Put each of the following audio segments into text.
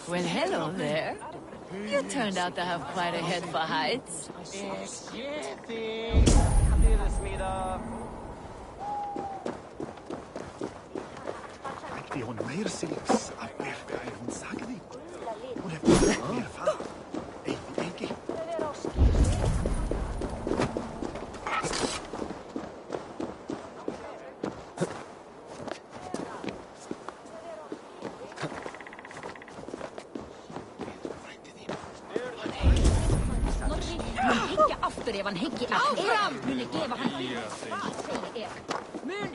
Well, hello there. You turned out to have quite a head for heights. Ef hann hyggi áfram muni gefa hann hvað segi mun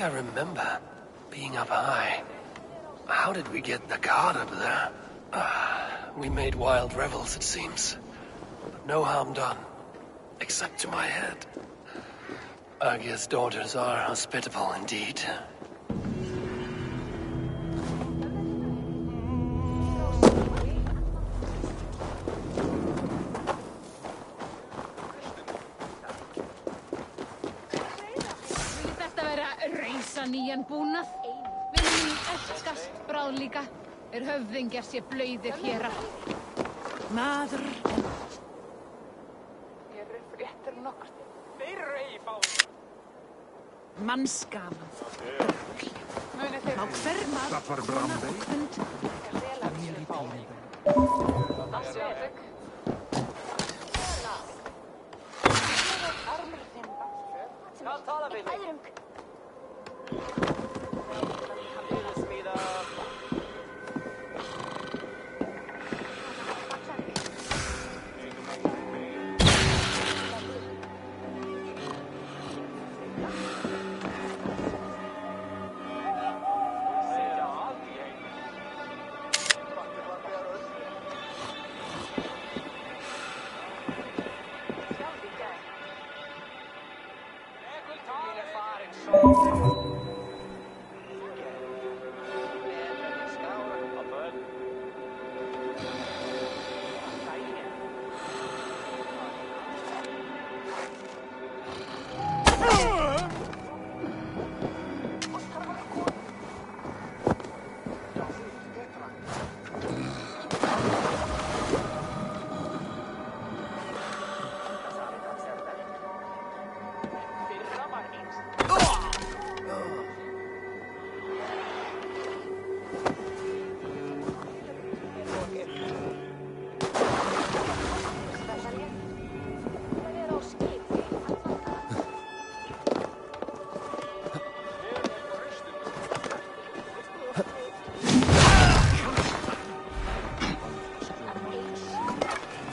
I remember being up high. How did we get the cart up there? We made wild revels, it seems. But no harm done. Except to my head. Agia's daughters are hospitable indeed. Nýjan búnað. Vinur minn elskast bráð líka. Höfðingjar sé blauðir hér að. Maður. Ég fréttir nokkurt. Þeir í báðum. Mannskaman. Munið þeir. Má hver maður. Dat var branding. Það sé þig. Hvað tala við þig?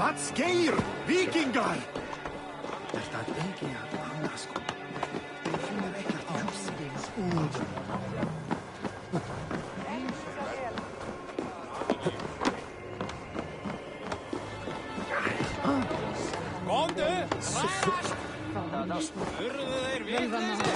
Wat skeir? Vikingar! Er það ekki að annars kom? Þeir finnur ekkert hjálpsins úr. Komdu! Ræðast! Urðu þeir vitleysir?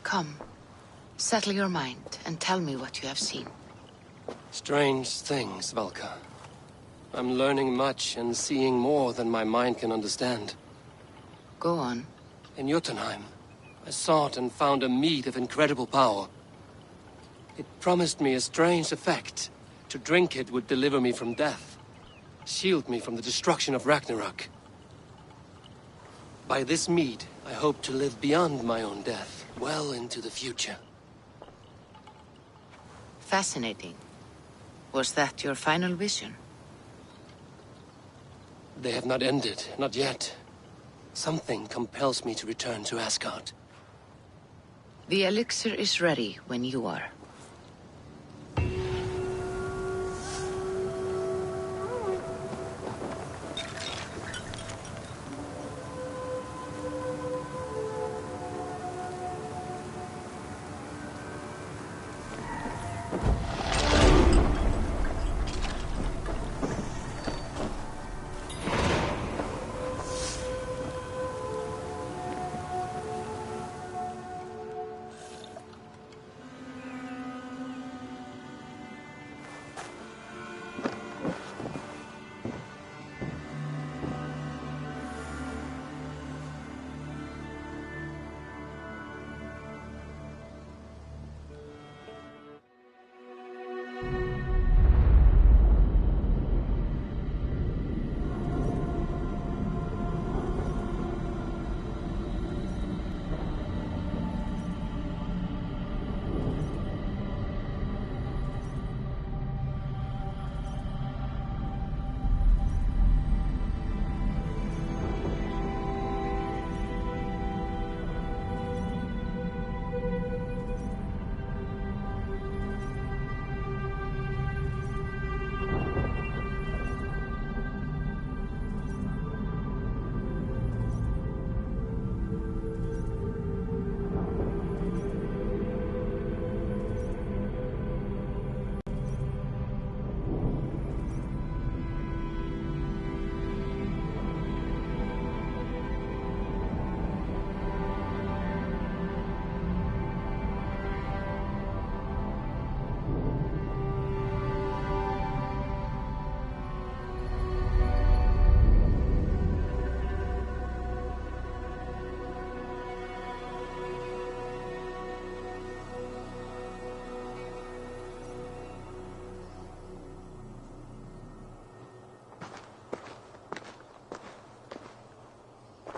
Come, settle your mind and tell me what you have seen. Strange things, Valka. I'm learning much and seeing more than my mind can understand. Go on. In Jotunheim, I sought and found a mead of incredible power. It promised me a strange effect. To drink it would deliver me from death, shield me from the destruction of Ragnarok. By this mead, I hope to live beyond my own death, well into the future. Fascinating. Was that your final vision? They have not ended, not yet. Something compels me to return to Asgard. The elixir is ready when you are.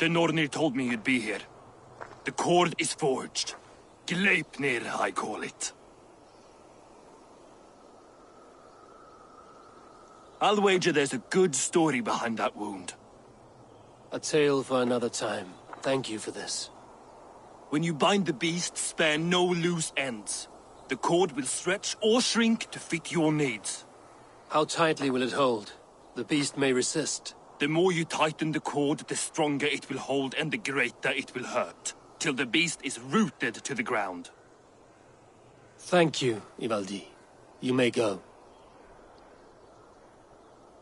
The Nornir told me you'd be here. The cord is forged. Gleipnir, I call it. I'll wager there's a good story behind that wound. A tale for another time. Thank you for this. When you bind the beast, spare no loose ends. The cord will stretch or shrink to fit your needs. How tightly will it hold? The beast may resist. The more you tighten the cord, the stronger it will hold and the greater it will hurt, till the beast is rooted to the ground. Thank you, Ivaldi. You may go.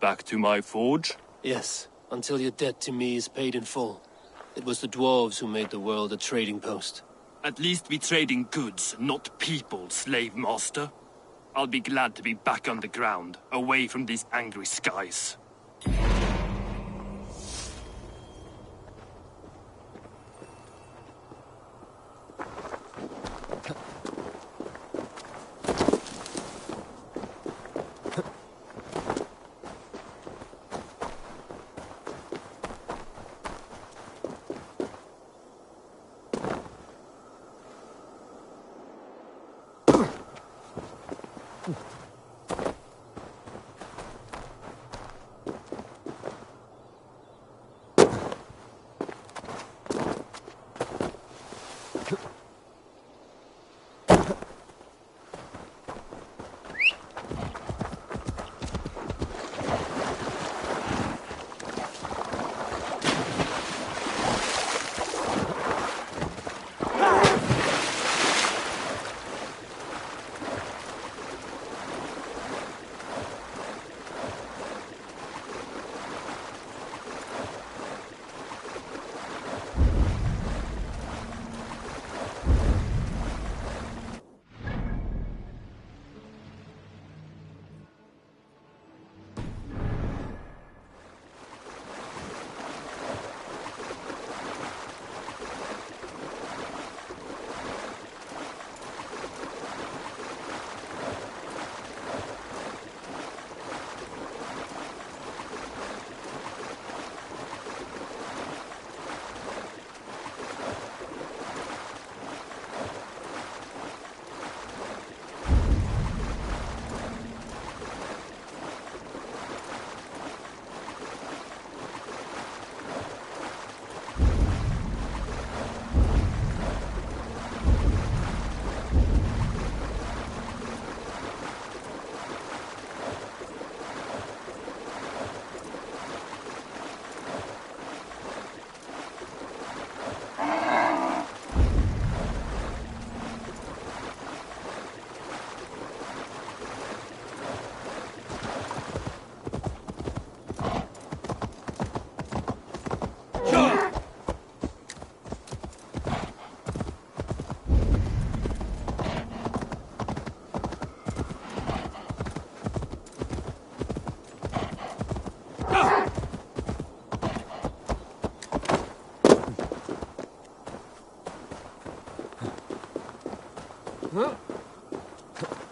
Back to my forge? Yes, until your debt to me is paid in full. It was the dwarves who made the world a trading post. At least we trade in goods, not people, slave master. I'll be glad to be back on the ground, away from these angry skies.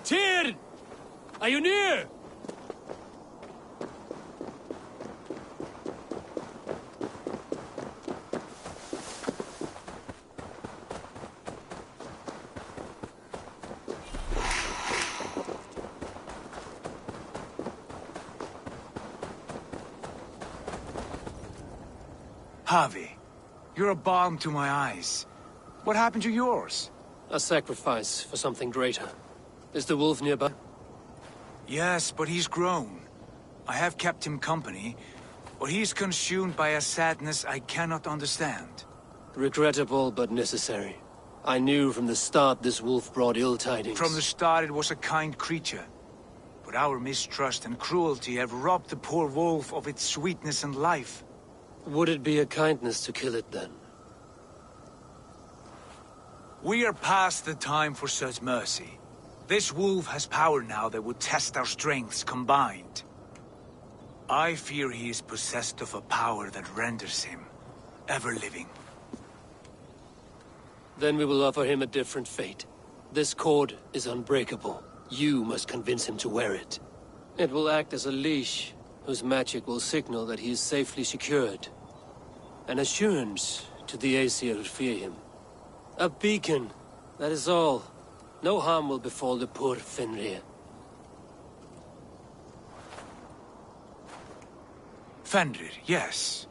Tyr! Are you near? Javi, you're a balm to my eyes. What happened to yours? A sacrifice for something greater. Is the wolf nearby? Yes, but he's grown. I have kept him company, but he's consumed by a sadness I cannot understand. Regrettable, but necessary. I knew from the start this wolf brought ill tidings. From the start it was a kind creature. But our mistrust and cruelty have robbed the poor wolf of its sweetness and life. Would it be a kindness to kill it then? We are past the time for such mercy. This wolf has power now that would test our strengths combined. I fear he is possessed of a power that renders him ever-living. Then we will offer him a different fate. This cord is unbreakable. You must convince him to wear it. It will act as a leash, whose magic will signal that he is safely secured. An assurance to the Aesir who fear him. A beacon, that is all. No harm will befall the poor Fenrir. Fenrir, yes.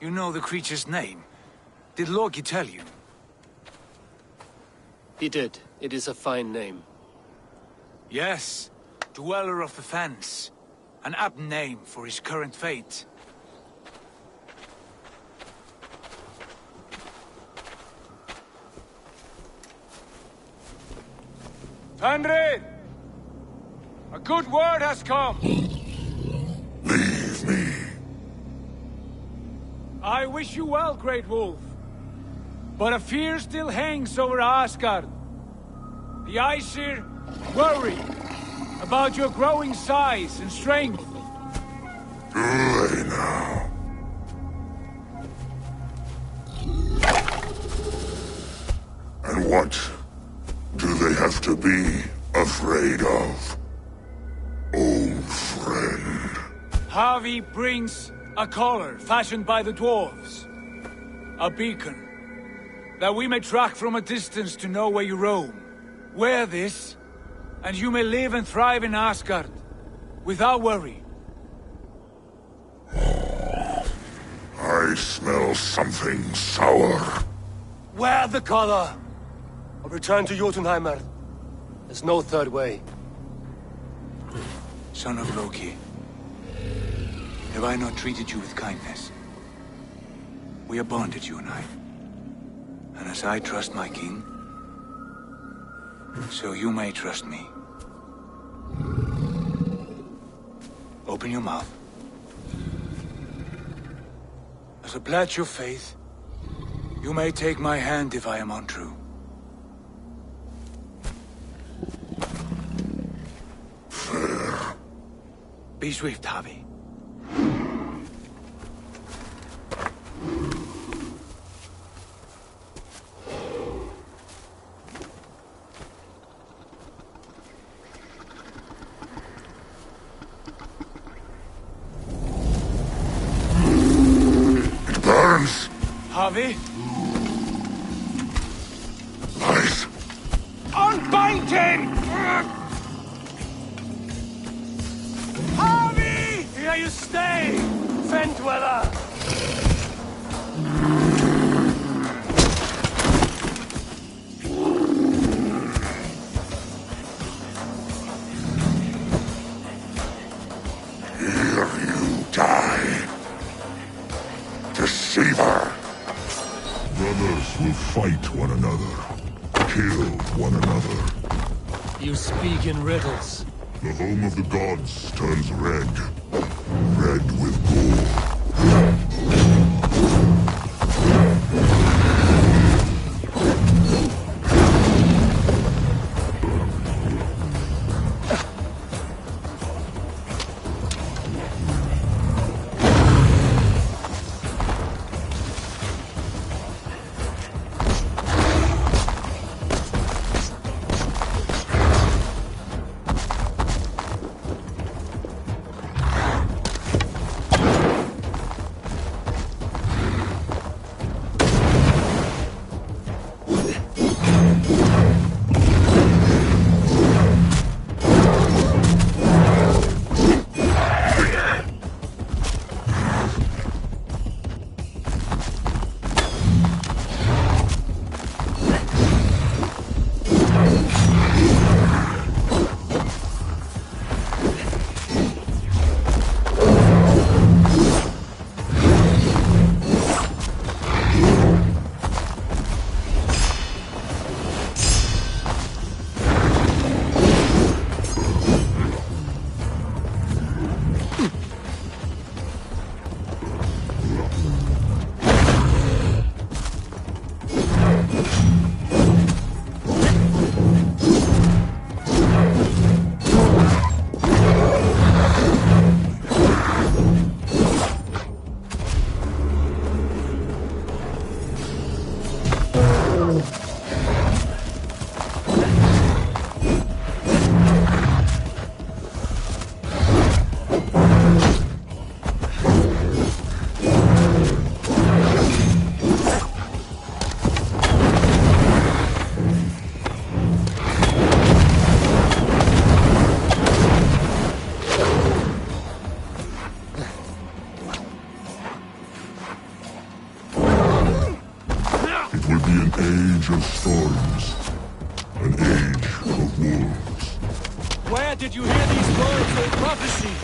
You know the creature's name. Did Loki tell you? He did. It is a fine name. Yes. Dweller of the Fens. An apt name for his current fate. Fenrir! A good word has come! Leave me. I wish you well, Great Wolf. But a fear still hangs over Asgard. The Aesir worry about your growing size and strength. Do they now? And what do they have to be afraid of? Old friend. Havi brings a collar fashioned by the dwarves. A beacon. That we may track from a distance to know where you roam. Wear this, and you may live and thrive in Asgard. Without worry. I smell something sour. Wear the collar! Or return to Jotunheimer. There's no third way. Son of Loki. Have I not treated you with kindness? We are bonded, you and I. And as I trust my king, so you may trust me. Open your mouth. As a pledge of faith, you may take my hand if I am untrue. Fair. Be swift, Havi. It burns. Havi? Lies. Unbind him! Havi! Here you stay! Fen Dweller! Here you die. Deceiver. Brothers will fight one another. Kill one another. You speak in riddles. The home of the gods turns red. Red with gore. age of storms. An age of wolves. Where did you hear these words of prophecy?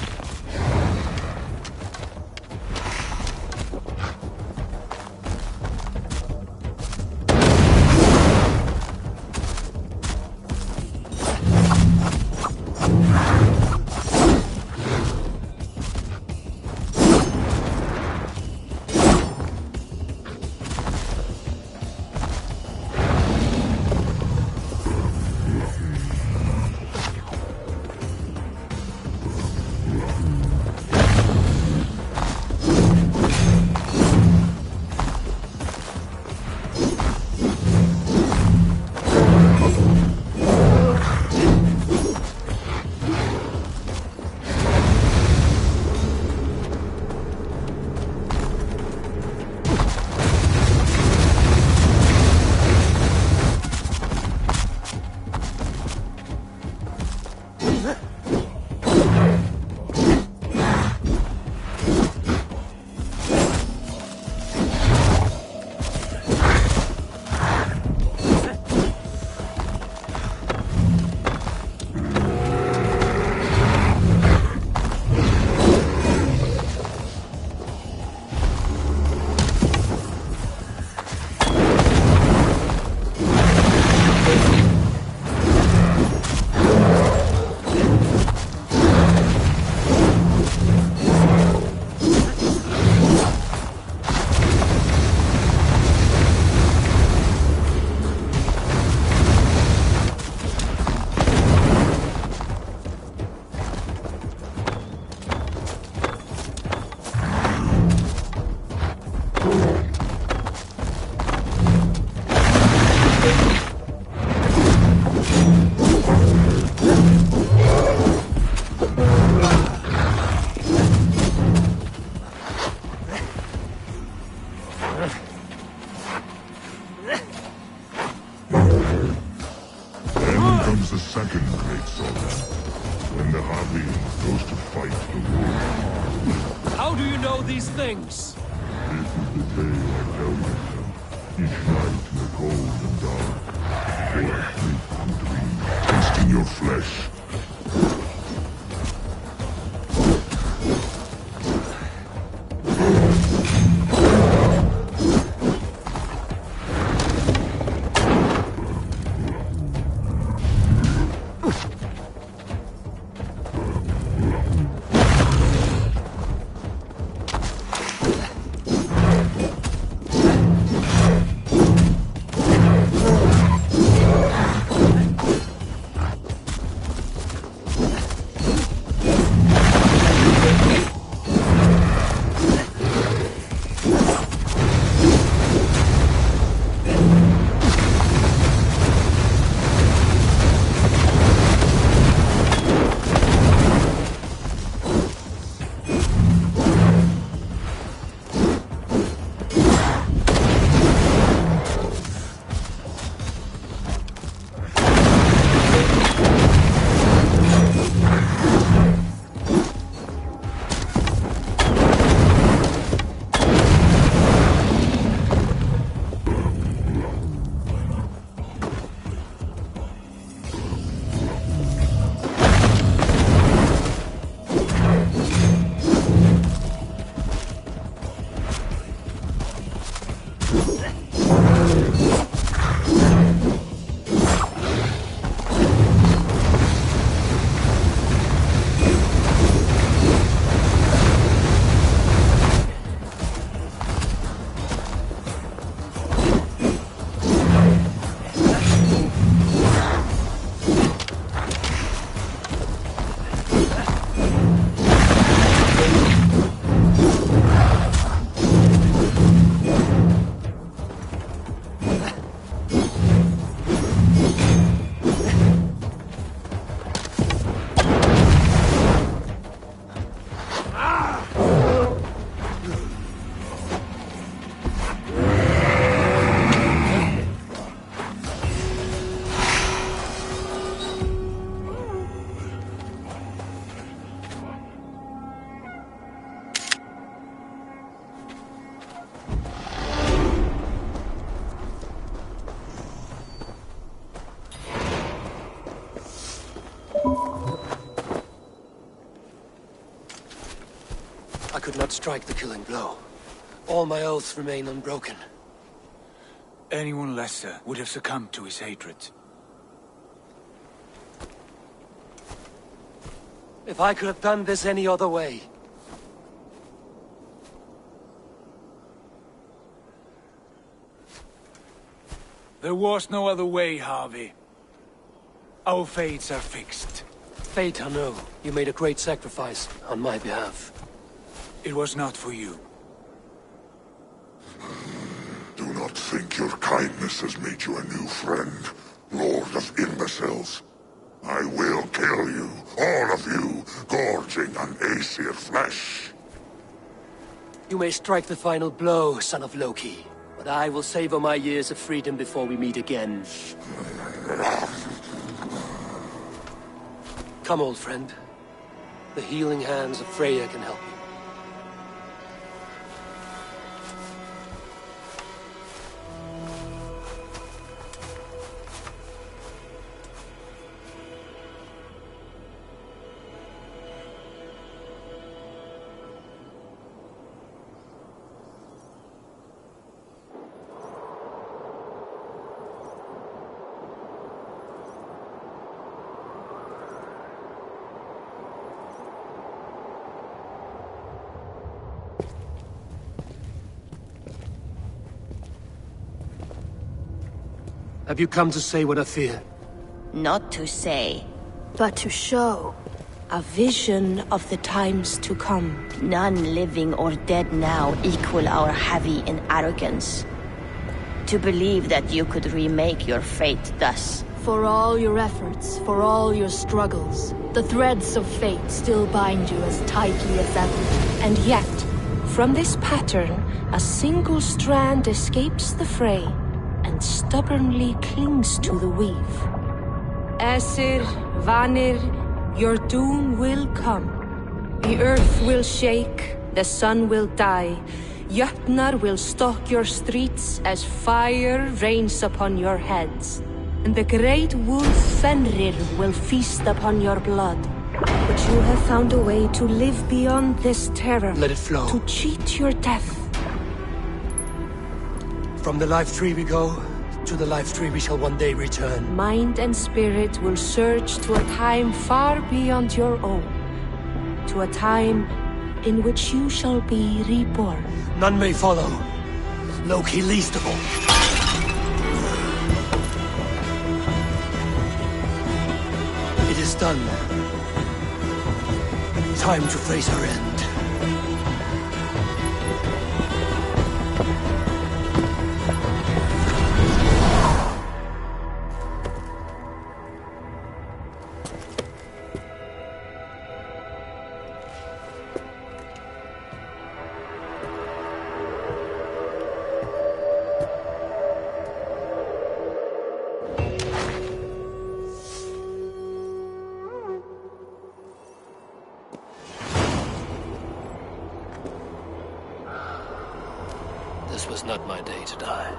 Comes the second great sorrow, when the Harvey goes to fight the wolf. How do you know these things? This is the tale I tell myself, each night in the cold and dark, before I sleep and dream, tasting your flesh. could not strike the killing blow. All my oaths remain unbroken. Anyone lesser would have succumbed to his hatred. If I could have done this any other way... There was no other way, Harvey. Our fates are fixed. Fate, I know. You made a great sacrifice on my behalf. It was not for you. Do not think your kindness has made you a new friend, Lord of Imbeciles. I will kill you, all of you, gorging on Aesir flesh. You may strike the final blow, son of Loki. But I will savor my years of freedom before we meet again. Come, old friend. The healing hands of Freya can help you. Have you come to say what I fear? Not to say, but to show a vision of the times to come. None living or dead now equal our heavy in arrogance. To believe that you could remake your fate thus. For all your efforts, for all your struggles, the threads of fate still bind you as tightly as ever. And yet, from this pattern, a single strand escapes the fray and stubbornly clings to the weave. Aesir, Vanir, your doom will come. The earth will shake, the sun will die. Jötnar will stalk your streets as fire rains upon your heads. And the great wolf Fenrir will feast upon your blood. But you have found a way to live beyond this terror. Let it flow. To cheat your death. From the life tree we go, to the life tree we shall one day return. Mind and spirit will surge to a time far beyond your own. To a time in which you shall be reborn. None may follow. Loki least of all. It is done. Time to face our end. This was not my day to die.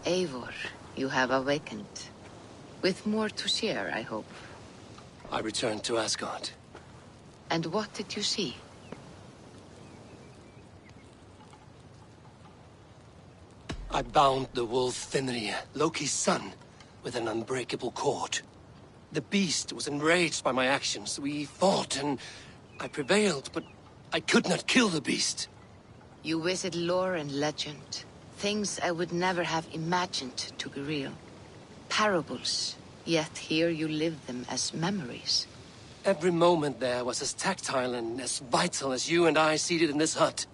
Eivor, you have awakened. With more to share, I hope. I returned to Asgard. And what did you see? I bound the wolf Fenrir, Loki's son, with an unbreakable cord. The beast was enraged by my actions. We fought and I prevailed, but I could not kill the beast. You visit lore and legend. Things I would never have imagined to be real. Parables, yet here you live them as memories. Every moment there was as tactile and as vital as you and I seated in this hut.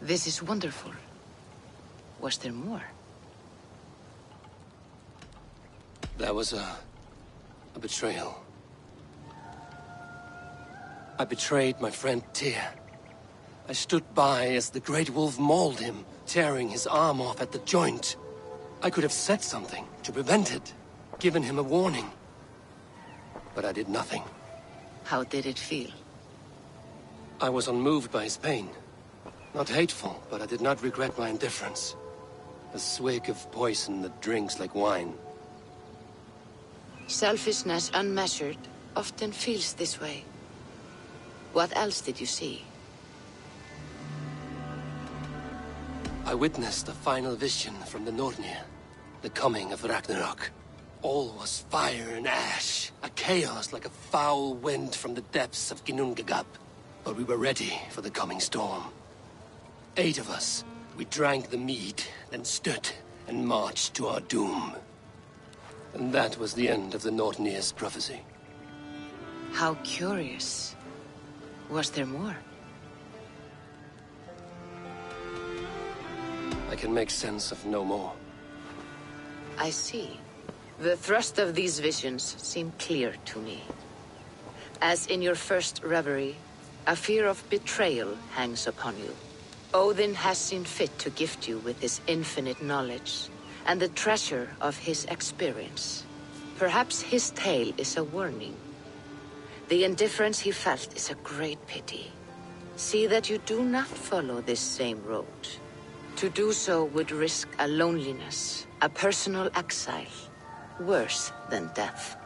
This is wonderful. Was there more? There was a betrayal. I betrayed my friend Tyr. I stood by as the great wolf mauled him, tearing his arm off at the joint. I could have said something to prevent it, given him a warning. But I did nothing. How did it feel? I was unmoved by his pain. Not hateful, but I did not regret my indifference. A swig of poison that drinks like wine. Selfishness unmeasured often feels this way. What else did you see? I witnessed a final vision from the Nornir. The coming of Ragnarok. All was fire and ash. A chaos like a foul wind from the depths of Ginnungagap. But we were ready for the coming storm. 8 of us. We drank the mead, then stood and marched to our doom. And that was the end of the Nornir's prophecy. How curious. Was there more? I can make sense of no more. I see. The thrust of these visions seem clear to me. As in your first reverie, a fear of betrayal hangs upon you. Odin has seen fit to gift you with his infinite knowledge, and the treasure of his experience. Perhaps his tale is a warning. The indifference he felt is a great pity. See that you do not follow this same road. To do so would risk a loneliness, a personal exile, worse than death.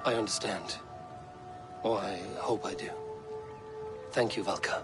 I understand. Or I hope I do. Thank you, Valka.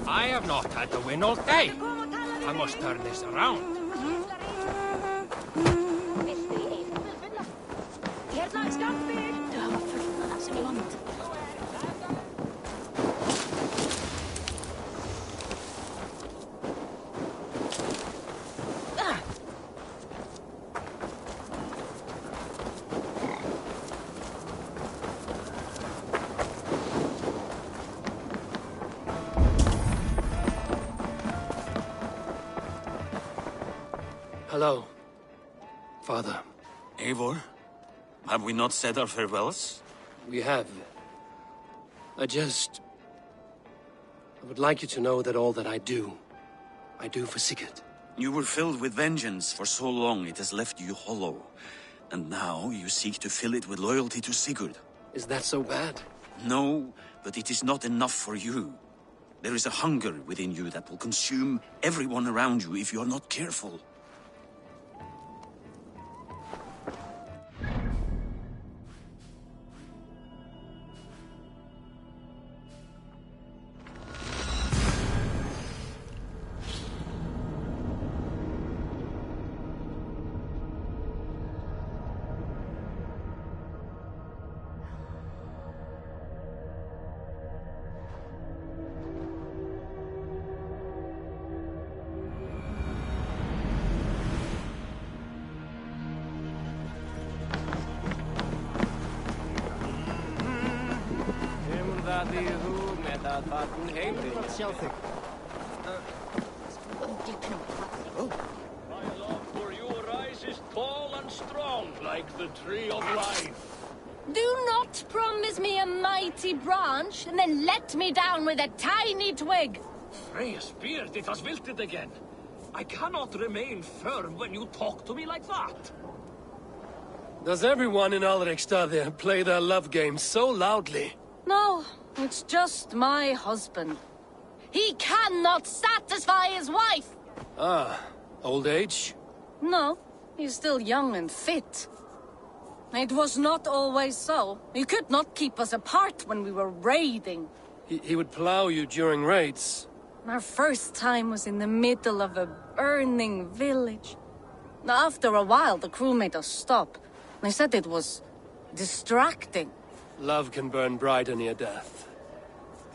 I have not had to win all day. I must turn this around. Hello, Father. Eivor, have we not said our farewells? We have. I would like you to know that all that I do for Sigurd. You were filled with vengeance for so long it has left you hollow. And now you seek to fill it with loyalty to Sigurd. Is that so bad? No, but it is not enough for you. There is a hunger within you that will consume everyone around you if you are not careful. My love for you rises tall and strong like the tree of life. Do not promise me a mighty branch and then let me down with a tiny twig. Freya's beard, it has wilted again. I cannot remain firm when you talk to me like that. Does everyone in Alrekstad play their love game so loudly? No, it's just my husband. He cannot satisfy his wife. Ah, old age? No, he's still young and fit. It was not always so. He could not keep us apart when we were raiding. He would plow you during raids. Our first time was in the middle of a burning village. After a while, the crew made us stop. They said it was distracting. Love can burn brighter near death.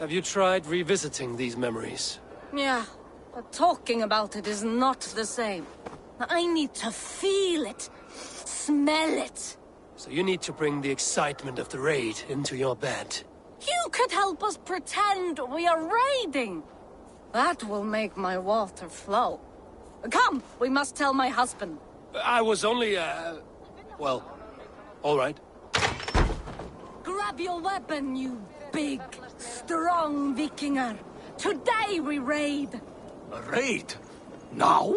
Have you tried revisiting these memories? Yeah, but talking about it is not the same. I need to feel it, smell it. So you need to bring the excitement of the raid into your bed. You could help us pretend we are raiding. That will make my water flow. Come, we must tell my husband. I was only, well, all right. Grab your weapon, you big, strong Vikinger. Today we raid. A raid? Now?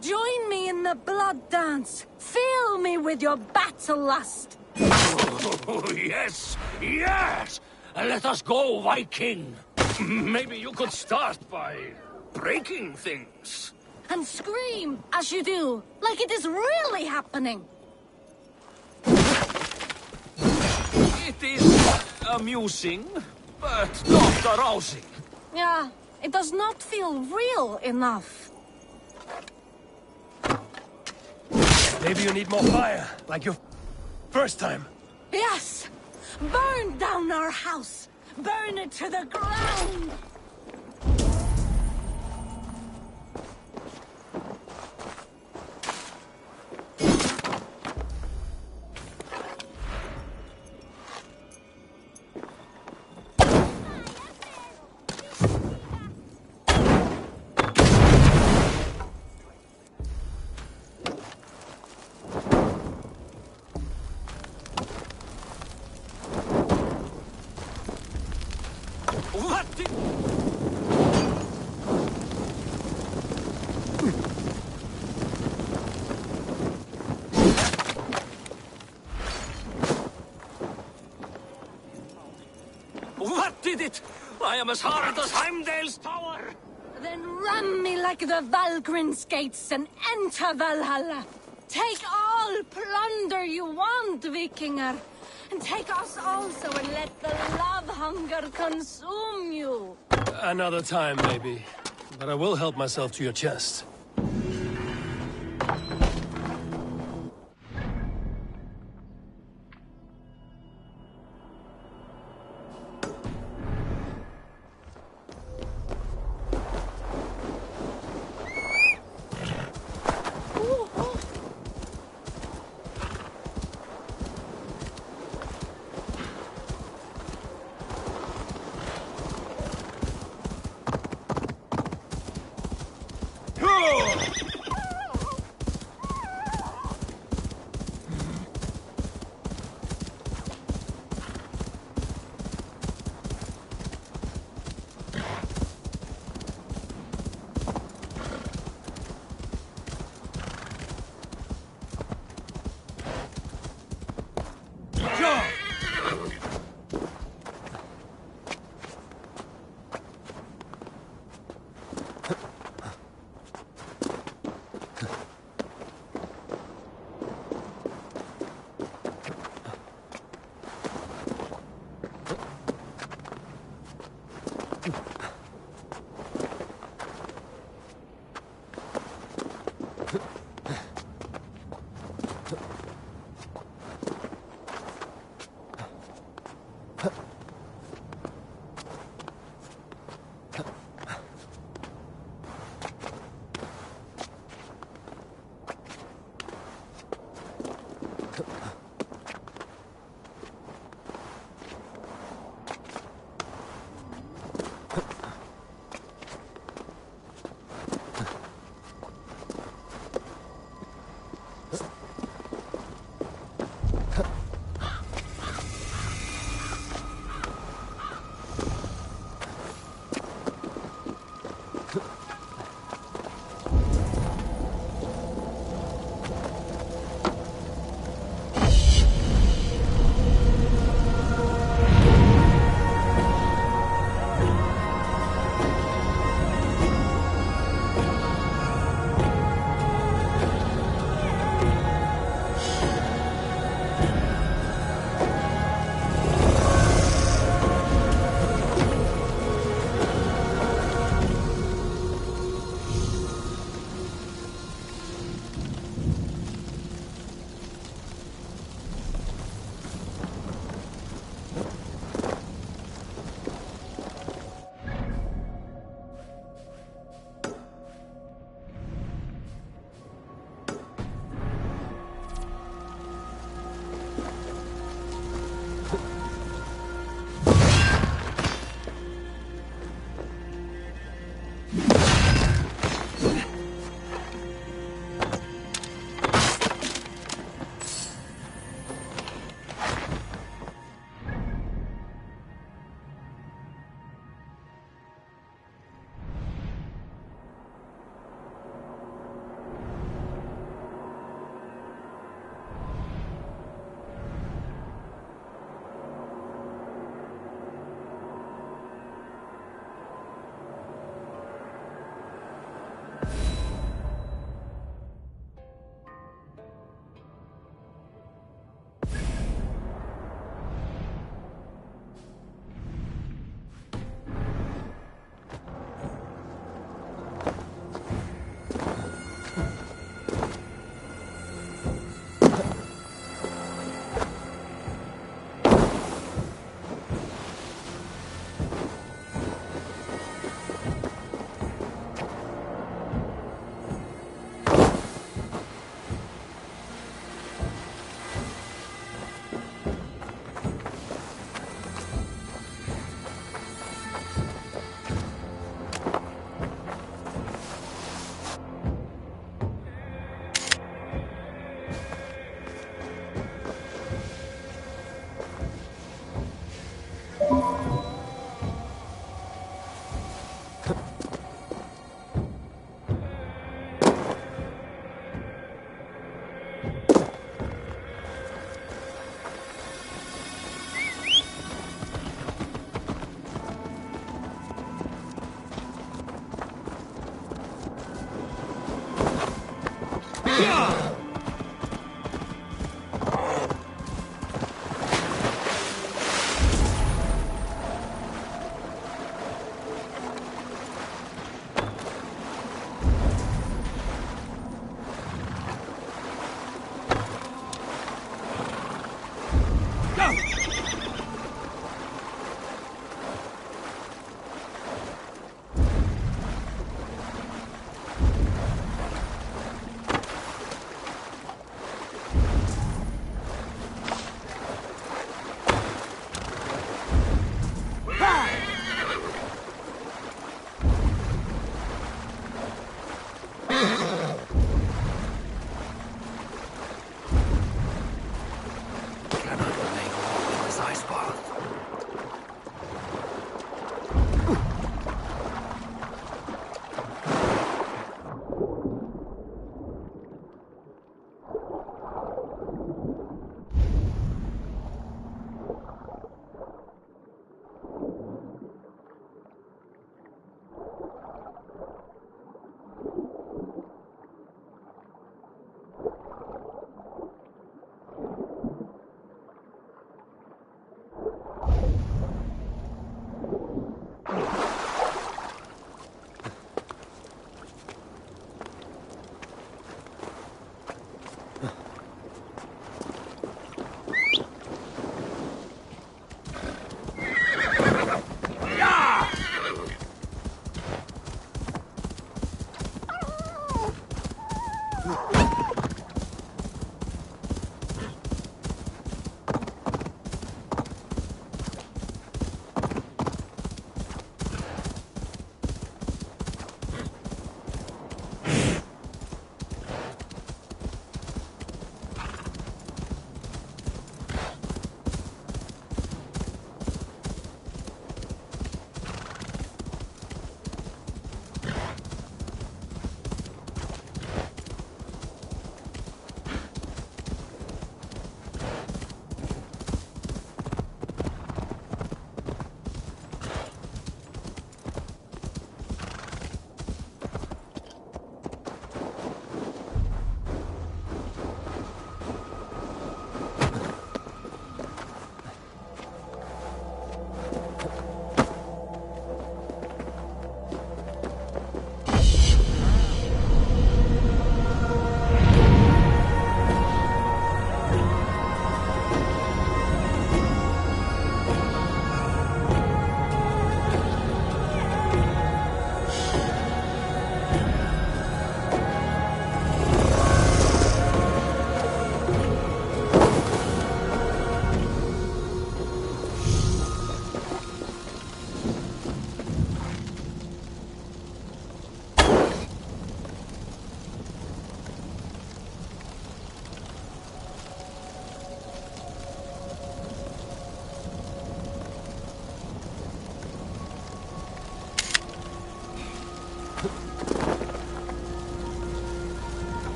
Join me in the blood dance. Fill me with your battle lust. Oh, yes, yes! Let us go, Viking. Maybe you could start by breaking things. And scream as you do, like it is really happening. It is amusing, but not arousing. Yeah, it does not feel real enough. Maybe you need more fire, like your first time. Yes! Burn down our house! Burn it to the ground! What did it? I am as hard as Heimdall's tower. Then ram me like the Valgryn's gates and enter Valhalla. Take all plunder you want, Vikinger. And take us also and let the love hunger consume you. Another time, maybe. But I will help myself to your chest.